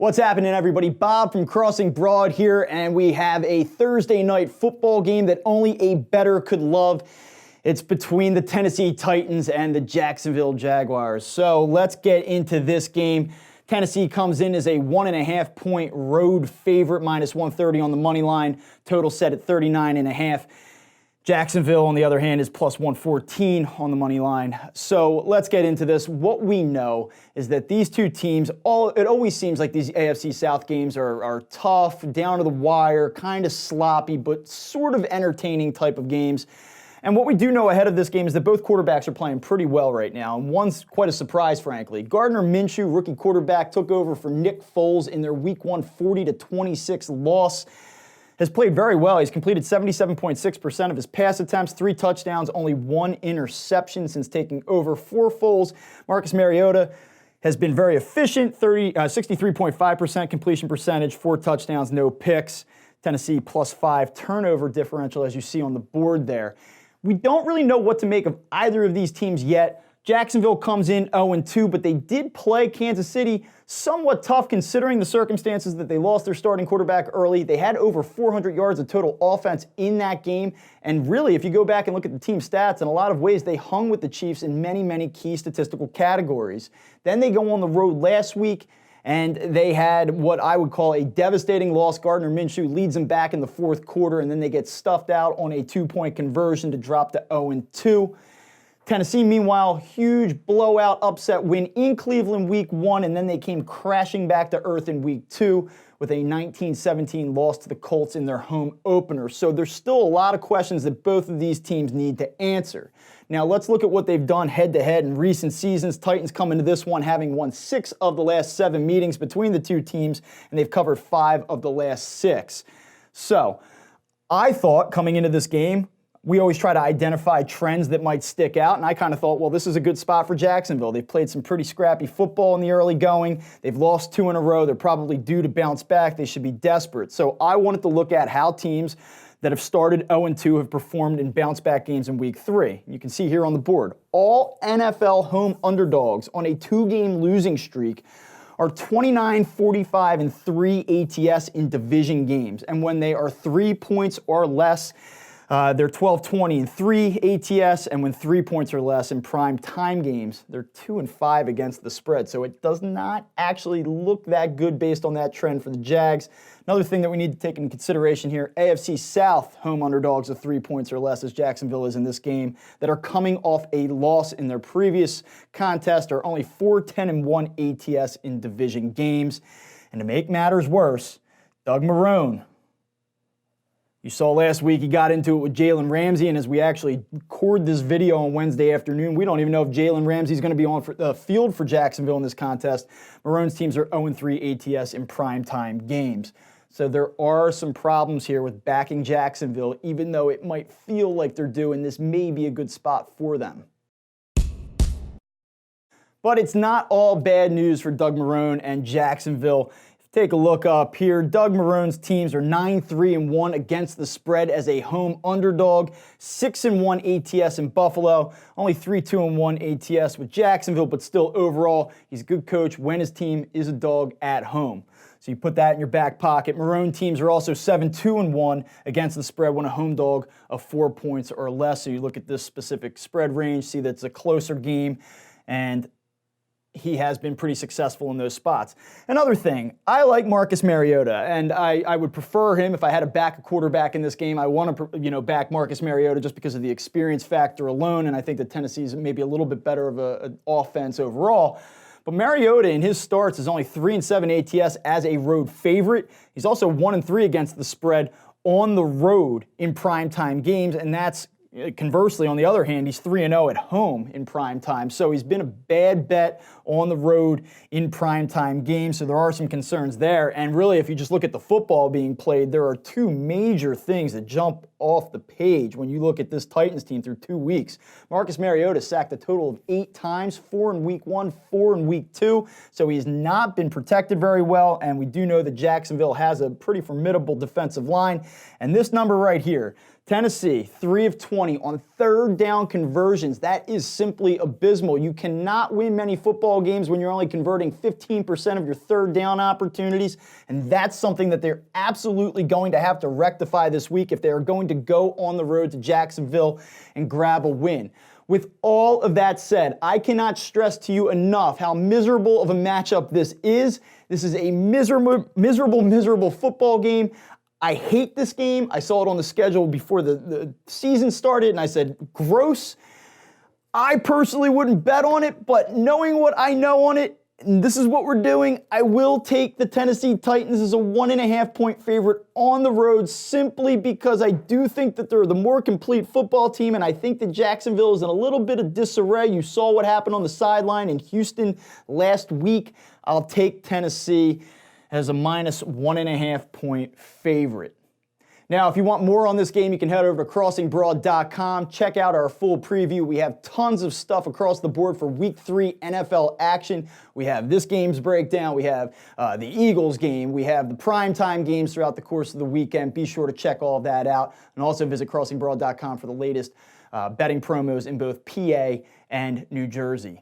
What's happening, everybody? Bob from Crossing Broad here, and we have a Thursday night football game that only a bettor could love. It's between the Tennessee Titans and the Jacksonville Jaguars. So let's get into this game. Tennessee comes in as a 1.5-point road favorite, minus 130 on the money line. Total set at 39.5. Jacksonville, on the other hand, is plus 114 on the money line. So let's get into this. What we know is that these two teams, it always seems like these AFC South games are tough, down to the wire, kind of sloppy, but sort of entertaining type of games. And what we do know ahead of this game is that both quarterbacks are playing pretty well right now, and one's quite a surprise, frankly. Gardner Minshew, rookie quarterback, took over for Nick Foles in their Week 1 40-26 loss. Has played very well. He's completed 77.6% of his pass attempts, 3 touchdowns, only 1 interception since taking over for Foles. Marcus Mariota has been very efficient, 63.5% completion percentage, 4 touchdowns, no picks. Tennessee plus 5 turnover differential, as you see on the board there. We don't really know what to make of either of these teams yet. Jacksonville comes in 0-2, but they did play Kansas City somewhat tough considering the circumstances that they lost their starting quarterback early. They had over 400 yards of total offense in that game. And really, if you go back and look at the team stats, in a lot of ways, they hung with the Chiefs in many, many key statistical categories. Then they go on the road last week, and they had what I would call a devastating loss. Gardner Minshew leads them back in the fourth quarter, and then they get stuffed out on a 2-point conversion to drop to 0-2. Tennessee, meanwhile, huge blowout upset win in Cleveland Week 1, and then they came crashing back to earth in Week 2 with a 19-17 loss to the Colts in their home opener. So there's still a lot of questions that both of these teams need to answer. Now let's look at what they've done head-to-head in recent seasons. Titans come into this one having won 6 of the last 7 meetings between the two teams, and they've covered 5 of the last 6. So I thought coming into this game, we always try to identify trends that might stick out, and I kind of thought, well, this is a good spot for Jacksonville. They've played some pretty scrappy football in the early going. They've lost 2 in a row. They're probably due to bounce back. They should be desperate. So I wanted to look at how teams that have started 0-2 have performed in bounce-back games in Week 3. You can see here on the board, all NFL home underdogs on a 2-game losing streak are 29, 45, and 3 ATS in division games. And when they are 3 points or less, they're 12, 20, and 3 ATS, and when 3 points or less in prime time games, they're 2 and 5 against the spread. So it does not actually look that good based on that trend for the Jags. Another thing that we need to take into consideration here, AFC South home underdogs of 3 points or less, as Jacksonville is in this game, that are coming off a loss in their previous contest, are only 4, 10, and 1 ATS in division games. And to make matters worse, Doug Marrone. You saw last week he got into it with Jalen Ramsey, and as we actually record this video on Wednesday afternoon, we don't even know if Jalen Ramsey is going to be on the field for Jacksonville in this contest. Marrone's teams are 0-3 ATS in primetime games. So there are some problems here with backing Jacksonville, even though it might feel like they're due, and this may be a good spot for them. But it's not all bad news for Doug Marrone and Jacksonville. Take a look up here. Doug Marrone's teams are 9-3-1 against the spread as a home underdog, 6-1 ATS in Buffalo, only 3-2-1 ATS with Jacksonville, but still overall, he's a good coach when his team is a dog at home. So you put that in your back pocket. Marrone teams are also 7-2-1 against the spread when a home dog of 4 points or less. So you look at this specific spread range, see that's a closer game, and he has been pretty successful in those spots. Another thing, I like Marcus Mariota, and I would prefer him if I had to back a quarterback in this game. I want to, back Marcus Mariota just because of the experience factor alone, and I think that Tennessee's maybe a little bit better of an offense overall. But Mariota in his starts is only 3-7 ATS as a road favorite. He's also 1-3 against the spread on the road in primetime games, and that's conversely, on the other hand, he's 3-0 at home in prime time. So he's been a bad bet on the road in primetime games. So there are some concerns there. And really, if you just look at the football being played, there are 2 major things that jump off the page when you look at this Titans team through 2 weeks. Marcus Mariota sacked a total of 8 times, 4 in week 1, 4 in week 2, so he's not been protected very well, and we do know that Jacksonville has a pretty formidable defensive line. And this number right here, Tennessee, 3 of 20 on third down conversions. That is simply abysmal. You cannot win many football games when you're only converting 15% of your third down opportunities, and that's something that they're absolutely going to have to rectify this week if they are going to go on the road to Jacksonville and grab a win. With all of that said, I cannot stress to you enough how miserable of a matchup this is. This is a miserable football game. I hate this game. I saw it on the schedule before the season started, and I said, gross. I personally wouldn't bet on it, but knowing what I know on it, and this is what we're doing, I will take the Tennessee Titans as a 1.5-point favorite on the road simply because I do think that they're the more complete football team, and I think that Jacksonville is in a little bit of disarray. You saw what happened on the sideline in Houston last week. I'll take Tennessee as a minus 1.5-point favorite. Now, if you want more on this game, you can head over to crossingbroad.com. Check out our full preview. We have tons of stuff across the board for Week 3 NFL action. We have this game's breakdown. We have the Eagles game. We have the primetime games throughout the course of the weekend. Be sure to check all of that out. And also visit crossingbroad.com for the latest betting promos in both PA and New Jersey.